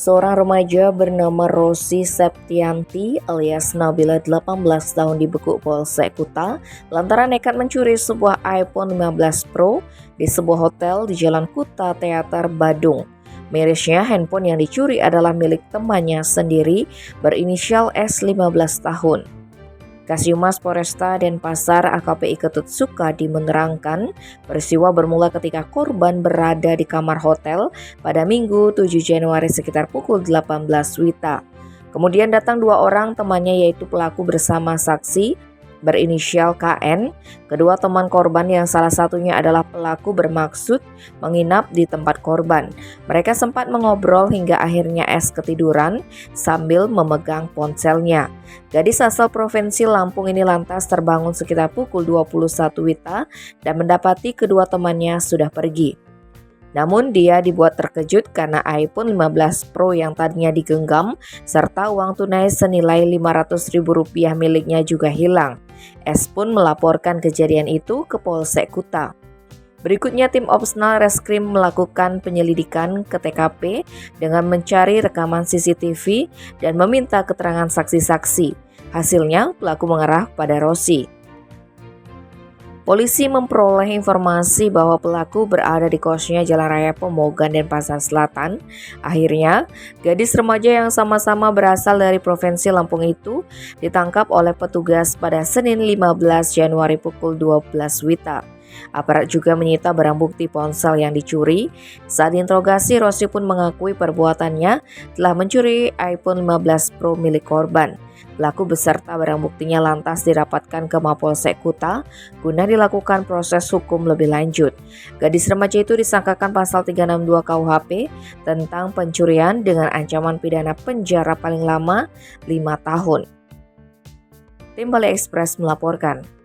Seorang remaja bernama Rosi Septianti alias Nabila 18 tahun dibekuk Polsek Kuta lantaran nekat mencuri sebuah iPhone 15 Pro di sebuah hotel di Jalan Kuta Teater Badung. Mirisnya handphone yang dicuri adalah milik temannya sendiri berinisial S 15 tahun. Kasihhumas Polresta Denpasar AKP Ketut Sukadi menerangkan peristiwa bermula ketika korban berada di kamar hotel pada Minggu 7 Januari sekitar pukul 18 WITA. Kemudian datang dua orang temannya yaitu pelaku bersama saksi berinisial KN. Kedua teman korban yang salah satunya adalah pelaku bermaksud menginap di tempat korban. Mereka sempat mengobrol hingga akhirnya S ketiduran sambil memegang ponselnya. Gadis asal Provinsi Lampung ini lantas terbangun sekitar pukul 21 WITA dan mendapati kedua temannya sudah pergi. Namun dia dibuat terkejut karena iPhone 15 Pro yang tadinya digenggam serta uang tunai senilai Rp500.000 miliknya juga hilang. S pun melaporkan kejadian itu ke Polsek Kuta. Berikutnya tim Opsnal Reskrim melakukan penyelidikan ke TKP dengan mencari rekaman CCTV dan meminta keterangan saksi-saksi. Hasilnya pelaku mengarah pada Rosi. Polisi memperoleh informasi bahwa pelaku berada di kosnya Jalan Raya Pemogan Denpasar Selatan. Akhirnya, gadis remaja yang sama-sama berasal dari Provinsi Lampung itu ditangkap oleh petugas pada Senin 15 Januari pukul 12 WITA. Aparat juga menyita barang bukti ponsel yang dicuri. Saat diinterogasi, Rosi pun mengakui perbuatannya telah mencuri iPhone 15 Pro milik korban. Pelaku beserta barang buktinya lantas dirapatkan ke Mapolsek Kuta guna dilakukan proses hukum lebih lanjut. Gadis remaja itu disangkakan pasal 362 KUHP tentang pencurian dengan ancaman pidana penjara paling lama 5 tahun. Tim Bali Express melaporkan.